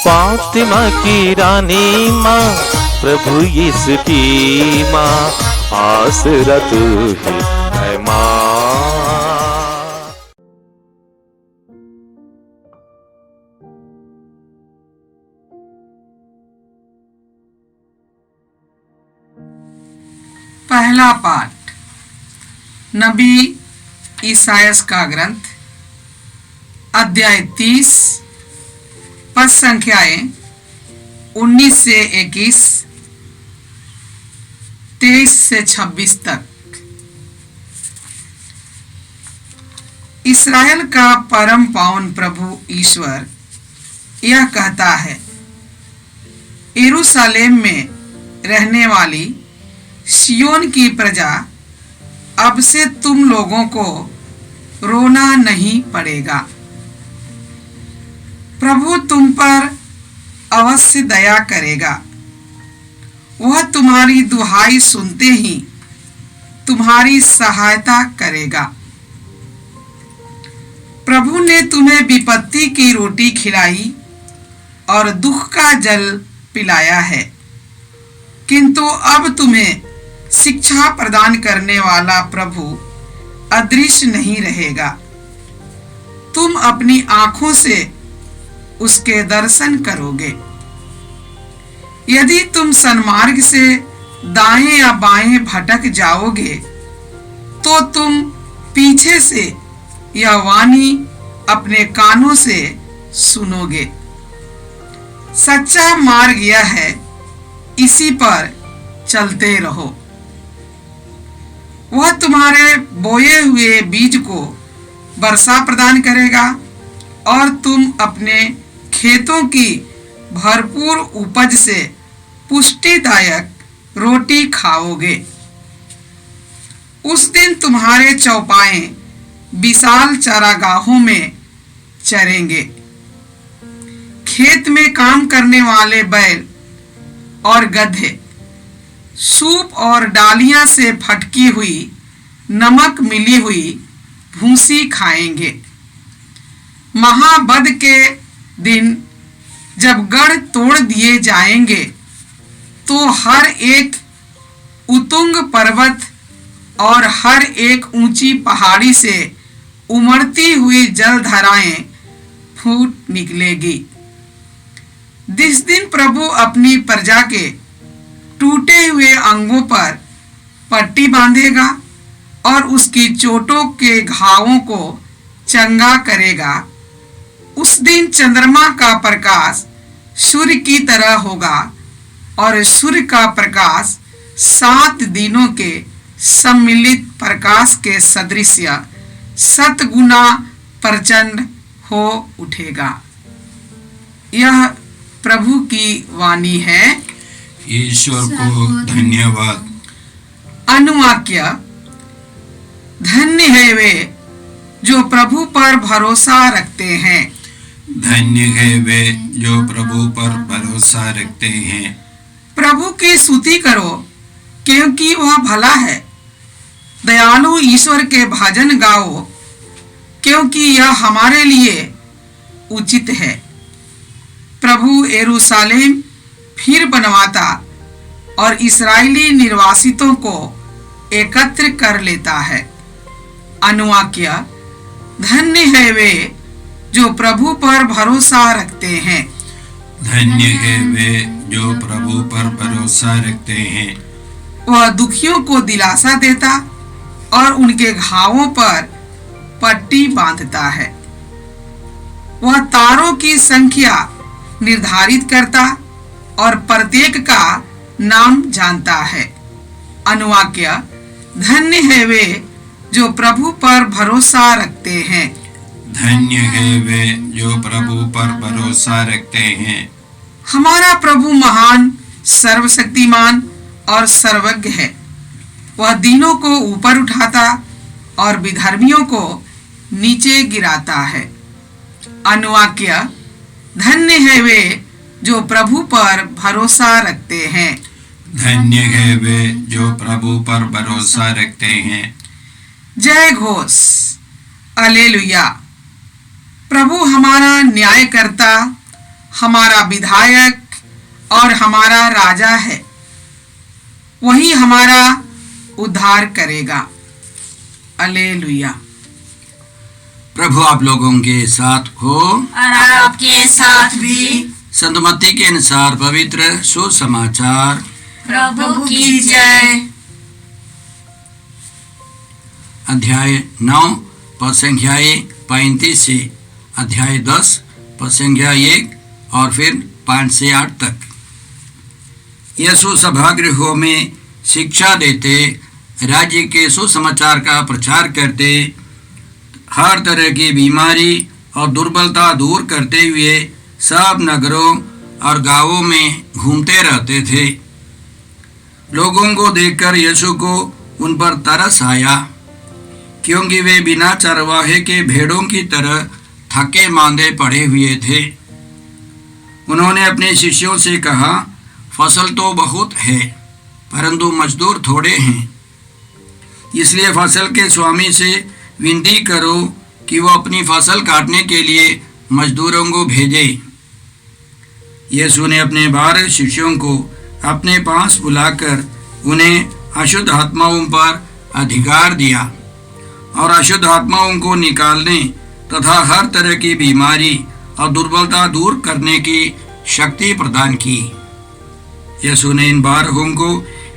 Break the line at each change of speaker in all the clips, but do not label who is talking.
फातिमा की रानी माँ, प्रभु यीशु की माँ, आसरा तू ही है माँ।
पहला पाठ नबी ईसायास का ग्रंथ, अध्याय 30, पद संख्याएं 19 से 21, 23 से 26 तक। इस्राएल का परम पावन प्रभु ईश्वर यह कहता है, यरूशलेम में रहने वाली सियोन की प्रजा, अब से तुम लोगों को रोना नहीं पड़ेगा। प्रभु तुम पर अवश्य दया करेगा। वह तुम्हारी दुहाई सुनते ही तुम्हारी सहायता करेगा। प्रभु ने तुम्हें विपत्ति की रोटी खिलाई और दुख का जल पिलाया है, किंतु अब तुम्हें शिक्षा प्रदान करने वाला प्रभु अदृश्य नहीं रहेगा। तुम अपनी आंखों से उसके दर्शन करोगे। यदि तुम सन्मार्ग से दाएं या बाएं भटक जाओगे, तो तुम पीछे से यह वाणी अपने कानों से सुनोगे। सच्चा मार्ग यह है, इसी पर चलते रहो। वह तुम्हारे बोए हुए बीज को वर्षा प्रदान करेगा और तुम अपने खेतों की भरपूर उपज से पुष्टिदायक रोटी खाओगे। उस दिन तुम्हारे चौपाए विशाल चारागाहों में चरेंगे। खेत में काम करने वाले बैल और गधे सूप और डालियां से फटकी हुई नमक मिली हुई भूसी खाएंगे। महाबद के दिन जब गढ़ तोड़ दिए जाएंगे, तो हर एक उत्तुंग पर्वत और हर एक ऊंची पहाड़ी से उमड़ती हुई जलधाराएं फूट निकलेगी। जिस दिन प्रभु अपनी प्रजा के टूटे हुए अंगों पर पट्टी बांधेगा और उसकी चोटों के घावों को चंगा करेगा, उस दिन चंद्रमा का प्रकाश सूर्य की तरह होगा और सूर्य का प्रकाश 7 दिनों के सम्मिलित प्रकाश के सदृश 7 गुना प्रचंड हो उठेगा। यह प्रभु की वाणी है।
ईश्वर को धन्यवाद।
अनुवाक्य, धन्य है वे जो प्रभु पर भरोसा रखते हैं।
धन्य है वे जो प्रभु पर भरोसा रखते हैं।
प्रभु की स्तुति करो, क्योंकि वह भला है। दयालु ईश्वर के भजन गाओ, क्योंकि यह हमारे लिए उचित है। प्रभु यरूशलेम फिर बनवाता और इस्राएली निर्वासितों को एकत्र कर लेता है। अनुवाक्य, धन्य है वे जो प्रभु पर भरोसा रखते हैं।
धन्य है वे जो प्रभु पर भरोसा रखते हैं।
वह दुखियों को दिलासा देता और उनके घावों पर पट्टी बांधता है। वह तारों की संख्या निर्धारित करता और प्रत्येक का नाम जानता है। अनुवाक्य, धन्य है वे जो प्रभु पर भरोसा रखते हैं।
धन्य है वे जो प्रभु पर भरोसा रखते हैं।
हमारा प्रभु महान, सर्वशक्तिमान और सर्वज्ञ है। वह दीनों को ऊपर उठाता और विधर्मियों को नीचे गिराता है। अनुवाक्य, धन्य है वे जो प्रभु पर भरोसा रखते हैं।
धन्य है वे जो प्रभु पर भरोसा रखते हैं।
जय घोष, हालेलुया। प्रभु हमारा न्याय करता, हमारा विधायक और हमारा राजा है। वही हमारा उद्धार करेगा। हालेलुया।
प्रभु आप लोगों के साथ हो
और आपके साथ भी।
संत मत्ती के अनुसार पवित्र सुसमाचार।
प्रभु की जय।
अध्याय 9 पद संख्या 35 से अध्याय 10 पद संख्या 1 और फिर 5 से 8 तक। यीशु सभागृहों में शिक्षा देते, राज्य के सुसमाचार का प्रचार करते, हर तरह की बीमारी और दुर्बलता दूर करते हुए सब नगरों और गांवों में घूमते रहते थे। लोगों को देखकर यीशु को उन पर तरस आया, क्योंकि वे बिना चरवाहे के भेड़ों की तरह थके मांदे पड़े हुए थे। उन्होंने अपने शिष्यों से कहा, फसल तो बहुत है, परंतु मजदूर थोड़े हैं। इसलिए फसल के स्वामी से विनती करो कि वो अपनी फसल काटने के लिए मजदूरों को भेजे। यीशु ने अपने 12 शिष्यों को अपने पास बुलाकर उन्हें अशुद्ध आत्माओं पर अधिकार दिया और अशुद्ध आत्माओं को निकालने तथा हर तरह की बीमारी और दुर्बलता दूर करने की शक्ति प्रदान की। यीशु ने इन 12 को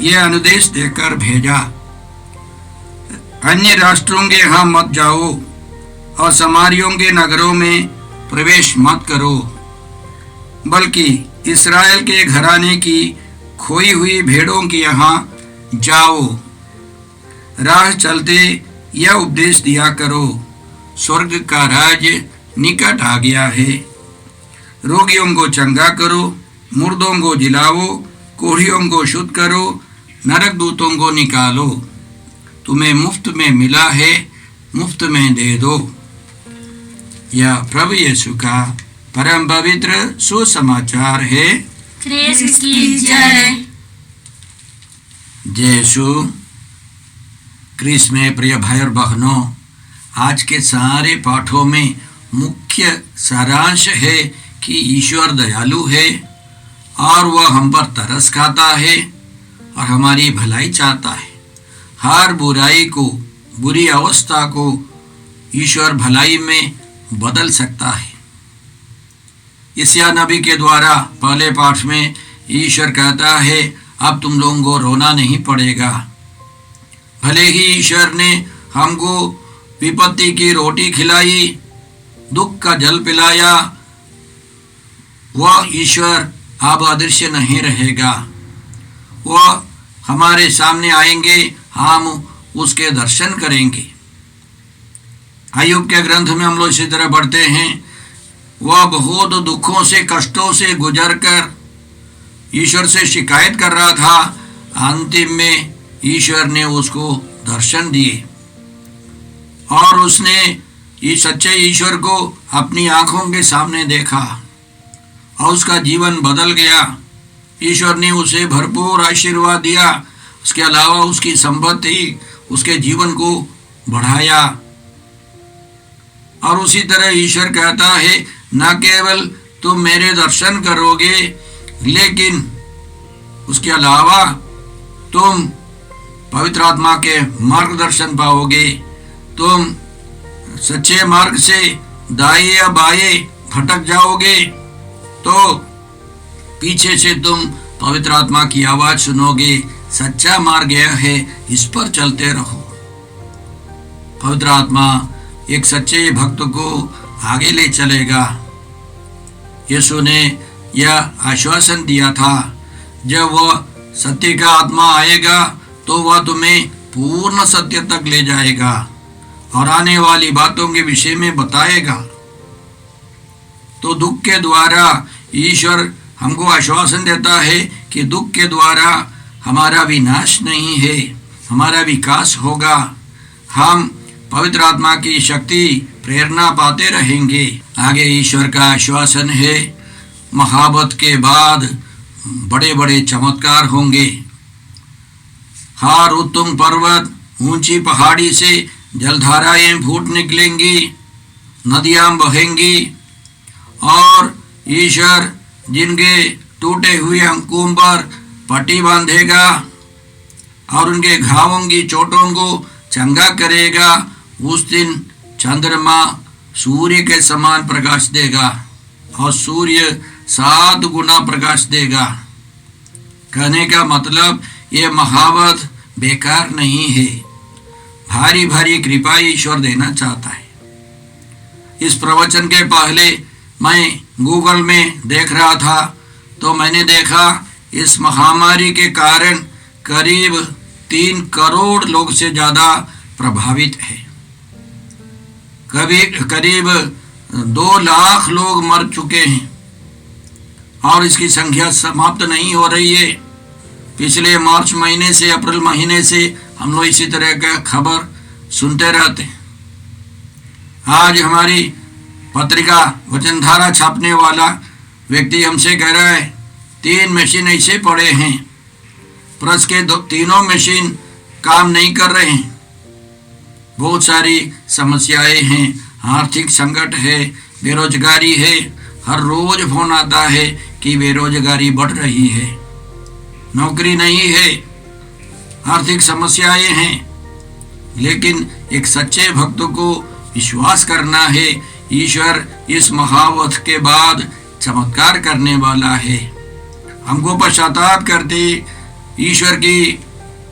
यह अनुदेश देकर भेजा, अन्य राष्ट्रों के यहाँ मत जाओ और समारियों के नगरों में प्रवेश मत करो, बल्कि इस्राएल के घराने की खोई हुई भेड़ों के यहाँ जाओ। राह चलते यह उपदेश दिया करो, स्वर्ग का राज्य निकट आ गया है। रोगियों को चंगा करो, मुर्दों को जिलाओ, कोढ़ियों को शुद्ध करो, नरक दूतों को निकालो। तुम्हें मुफ्त में मिला है, मुफ्त में दे दो। यह प्रभु यीशु का परम पवित्र सुसमाचार है।
क्रिस्त की जय।
जय यीशु। क्रिस्त में प्रिय भाई और बहनों, आज के सारे पाठों में मुख्य सारांश है कि ईश्वर दयालु है और वह हम पर तरस खाता है और हमारी भलाई चाहता है। हर बुराई को, बुरी अवस्था को ईश्वर भलाई में बदल सकता है। यशायाह नबी के द्वारा पहले पाठ में ईश्वर कहता है, अब तुम लोगों को रोना नहीं पड़ेगा। भले ही ईश्वर ने हमको विपत्ति की रोटी खिलाई, दुख का जल पिलाया, वह ईश्वर अब अदृश्य नहीं रहेगा। वह हमारे सामने आएंगे, हम उसके दर्शन करेंगे। अय्यूब के ग्रंथ में हम लोग इसी तरह पढ़ते हैं, वह बहुत दुखों से, कष्टों से गुजर कर ईश्वर से शिकायत कर रहा था। अंतिम में ईश्वर ने उसको दर्शन दिए और उसने इस सच्चे ईश्वर को अपनी आंखों के सामने देखा और उसका जीवन बदल गया। ईश्वर ने उसे भरपूर आशीर्वाद दिया, उसके अलावा उसकी संपत्ति, उसके जीवन को बढ़ाया। और उसी तरह ईश्वर कहता है, न केवल तुम मेरे दर्शन करोगे, लेकिन उसके अलावा तुम पवित्र आत्मा के मार्गदर्शन पाओगे। तुम सच्चे मार्ग से दाएं या बाएं भटक जाओगे तो पीछे से तुम पवित्र आत्मा की आवाज सुनोगे, सच्चा मार्ग यह है, इस पर चलते रहो। पवित्र आत्मा एक सच्चे भक्त को आगे ले चलेगा। यीशु ने यह आश्वासन दिया था, जब वह सत्य का आत्मा आएगा तो वह तुम्हें पूर्ण सत्य तक ले जाएगा और आने वाली बातों के विषय में बताएगा। तो दुख के द्वारा ईश्वर हमको आश्वासन देता है कि दुख के द्वारा हमारा विनाश नहीं है, हमारा विकास होगा। हम पवित्र आत्मा की शक्ति, प्रेरणा पाते रहेंगे। आगे ईश्वर का आश्वासन है, महाबत के बाद बड़े बड़े चमत्कार होंगे। हर उत्तुंग पर्वत, ऊंची पहाड़ी से जलधाराएं फूट निकलेंगी, नदियां बहेंगी और ईश्वर जिनके टूटे हुए अंगों पर पट्टी बांधेगा और उनके घावों की चोटों को चंगा करेगा, उस दिन चंद्रमा सूर्य के समान प्रकाश देगा और सूर्य 7 गुना प्रकाश देगा। कहने का मतलब ये महावत बेकार नहीं है, भारी भारी कृपा ईश्वर देना चाहता है। इस प्रवचन के पहले मैं गूगल में देख रहा था तो मैंने देखा इस महामारी के कारण करीब 3 करोड़ लोग से ज़्यादा प्रभावित है। करीब 2 लाख लोग मर चुके हैं और इसकी संख्या समाप्त नहीं हो रही है। पिछले मार्च महीने से अप्रैल महीने से हम लोग इसी तरह का खबर सुनते रहते हैं। आज हमारी पत्रिका वचनधारा छापने वाला व्यक्ति हमसे कह रहा है 3 मशीन ऐसे पड़े हैं, प्रेस के 3 मशीन काम नहीं कर रहे हैं। बहुत सारी समस्याएं हैं, आर्थिक संकट है, बेरोजगारी है। हर रोज फोन आता है कि बेरोजगारी बढ़ रही है, नौकरी नहीं है, आर्थिक समस्याएं हैं। लेकिन एक सच्चे भक्त को विश्वास करना है, ईश्वर इस महावत के बाद चमत्कार करने वाला है। हमको पश्चाताप करते ईश्वर की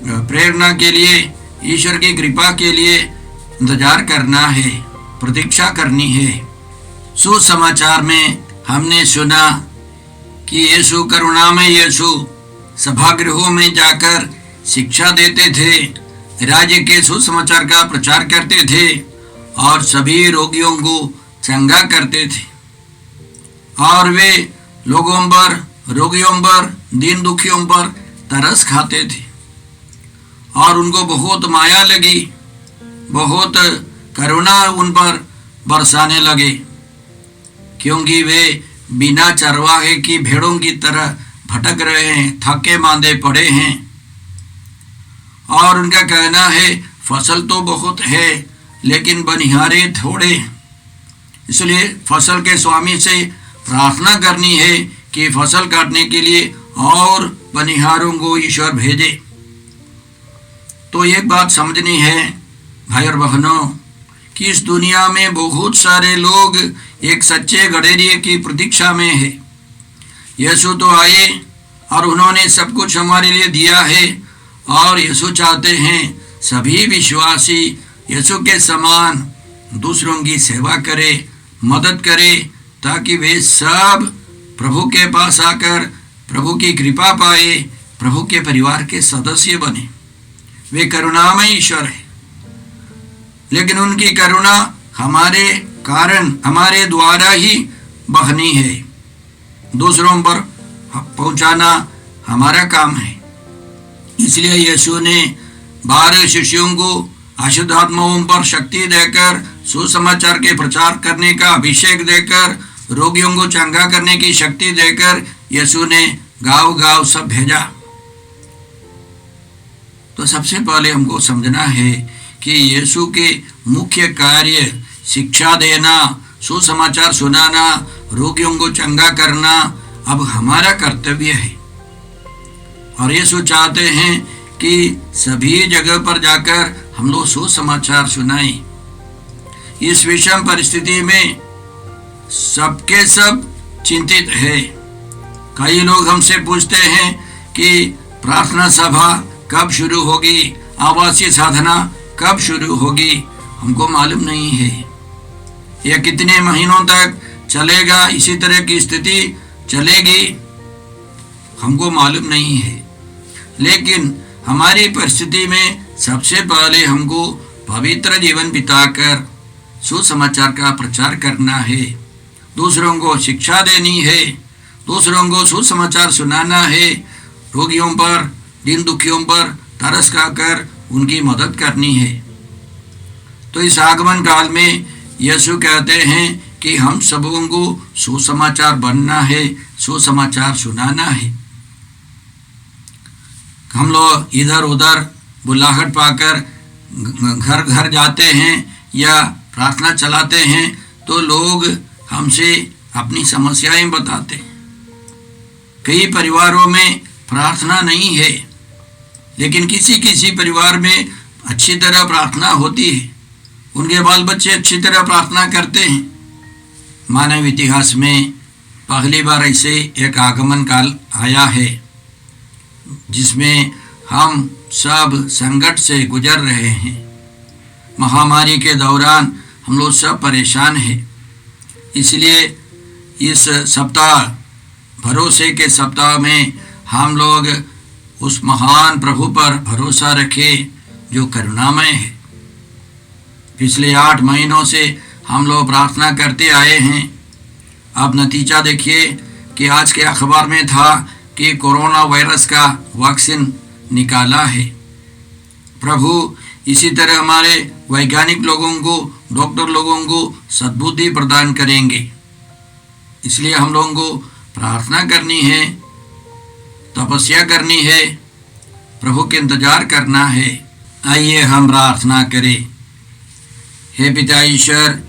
प्रेरणा के लिए, ईश्वर की कृपा के लिए इंतजार करना है, प्रतीक्षा करनी है। सुसमाचार में हमने सुना कि यीशु करुणामय यीशु सभागृहों में जाकर शिक्षा देते थे, राज्य के सुसमाचार का प्रचार करते थे और सभी रोगियों को चंगा करते थे। और वे लोगों पर, रोगियों पर, दीन दुखियों पर तरस खाते थे और उनको बहुत माया लगी, बहुत करुणा उन पर बरसाने लगे, क्योंकि वे बिना चरवाहे की भेड़ों की तरह भटक रहे हैं, थके मांदे पड़े हैं। और उनका कहना है फसल तो बहुत है लेकिन बनिहारे थोड़े, इसलिए फसल के स्वामी से प्रार्थना करनी है कि फसल काटने के लिए और बनिहारों को ईश्वर भेजे। तो एक बात समझनी है भाई और बहनों कि इस दुनिया में बहुत सारे लोग एक सच्चे गडेरिये की प्रतीक्षा में है। यीशु तो आए और उन्होंने सब कुछ हमारे लिए दिया है और यीशु चाहते हैं सभी विश्वासी यीशु के समान दूसरों की सेवा करे, मदद करे, ताकि वे सब प्रभु के पास आकर प्रभु की कृपा पाए, प्रभु के परिवार के सदस्य बने। वे करुणामय ईश्वर है, लेकिन उनकी करुणा हमारे कारण, हमारे द्वारा ही बहनी है। दूसरों पर पहुंचाना हमारा काम है। इसलिए यीशु ने 12 शिष्यों को अशुद्ध आत्माओं पर शक्ति देकर, सुसमाचार के प्रचार करने का अभिषेक देकर, रोगियों को चंगा करने की शक्ति देकर यीशु ने गांव गांव सब भेजा। तो सबसे पहले हमको समझना है कि यीशु के मुख्य कार्य शिक्षा देना, सुसमाचार सुनाना, रोगियों को चंगा करना अब हमारा कर्तव्य है। और यीशु चाहते हैं कि सभी जगह पर जाकर हम लोग सुसमाचार सुनाएं। इस विषम परिस्थिति में सबके सब चिंतित है। कई लोग हमसे पूछते हैं कि प्रार्थना सभा कब शुरू होगी, आवासीय साधना कब शुरू होगी। हमको मालूम नहीं है यह कितने महीनों तक चलेगा, इसी तरह की स्थिति चलेगी, हमको मालूम नहीं है। लेकिन हमारी परिस्थिति में सबसे पहले हमको पवित्र जीवन बिताकर सुसमाचार का प्रचार करना है, दूसरों को शिक्षा देनी है, दूसरों को सुसमाचार सुनाना है, रोगियों पर, दीन दुखियों पर तरस खाकर उनकी मदद करनी है। तो इस आगमन काल में यीशु कहते हैं कि हम सबों को सुसमाचार बनना है, सुसमाचार सुनाना है। हम लोग इधर उधर बुलाहट पाकर घर घर जाते हैं या प्रार्थना चलाते हैं तो लोग हमसे अपनी समस्याएं बताते हैं। कई परिवारों में प्रार्थना नहीं है, लेकिन किसी किसी परिवार में अच्छी तरह प्रार्थना होती है। उनके बाल बच्चे अच्छी तरह प्रार्थना करते हैं। मानव इतिहास में पहली बार ऐसे एक आगमन काल आया है जिसमें हम सब संकट से गुजर रहे हैं। महामारी के दौरान हम लोग सब परेशान हैं। इसलिए इस सप्ताह, भरोसे के सप्ताह में हम लोग उस महान प्रभु पर भरोसा रखें जो करुणामय है। पिछले 8 महीनों से हम लोग प्रार्थना करते आए हैं। अब नतीजा देखिए कि आज के अखबार में था कि कोरोना वायरस का वैक्सीन निकाला है। प्रभु इसी तरह हमारे वैज्ञानिक लोगों को, डॉक्टर लोगों को सद्बुद्धि प्रदान करेंगे। इसलिए हम लोगों को प्रार्थना करनी है, तपस्या करनी है, प्रभु के इंतजार करना है। आइए हम प्रार्थना करें। हे पिता ईश्वर,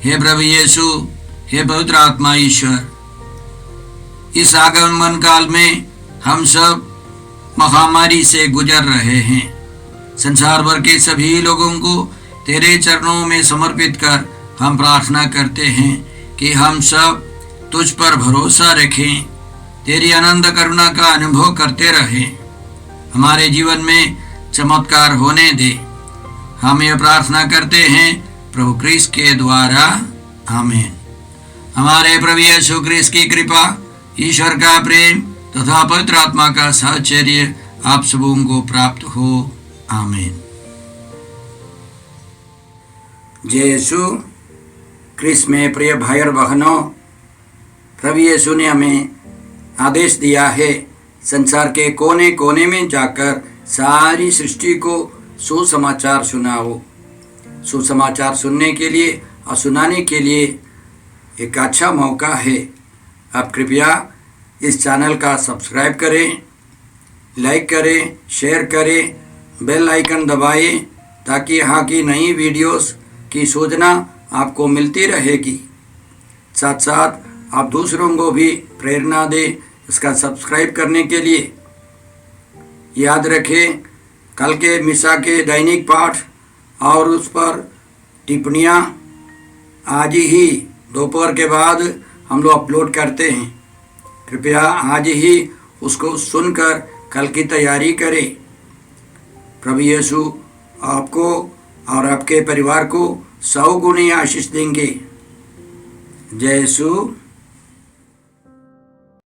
हे प्रभु यीशु, हे पवित्र आत्मा ईश्वर, इस आगमन काल में हम सब महामारी से गुजर रहे हैं। संसार भर के सभी लोगों को तेरे चरणों में समर्पित कर हम प्रार्थना करते हैं कि हम सब तुझ पर भरोसा रखें, तेरी अनंत करुणा का अनुभव करते रहें, हमारे जीवन में चमत्कार होने दे। हम ये प्रार्थना करते हैं प्रभु क्रिस्त के द्वारा, आमीन। हमारे प्रभु यीशु क्रिस्त की कृपा, ईश्वर का प्रेम तथा पवित्र आत्मा का साहचर्य आप सबों को प्राप्त हो, आमीन। जय यीशु क्रिस्त में प्रिय भाई और बहनों, प्रभु यीशु ने हमें आदेश दिया है संसार के कोने कोने में जाकर सारी सृष्टि को सुसमाचार सुनाओ। सुसमाचार सुनने के लिए और सुनाने के लिए एक अच्छा मौका है। आप कृपया इस चैनल का सब्सक्राइब करें, लाइक करें, शेयर करें, बेल आइकन दबाएं ताकि यहाँ की नई वीडियोस की सूचना आपको मिलती रहेगी। साथ साथ आप दूसरों को भी प्रेरणा दें इसका सब्सक्राइब करने के लिए। याद रखें, कल के मिसा के दैनिक पाठ और उस पर टिप्पणियाँ आज ही दोपहर के बाद हम लोग अपलोड करते हैं। कृपया आज ही उसको सुनकर कल की तैयारी करें। प्रभु यीशु आपको और आपके परिवार को 100 गुनी आशीष देंगे। जय यीशु।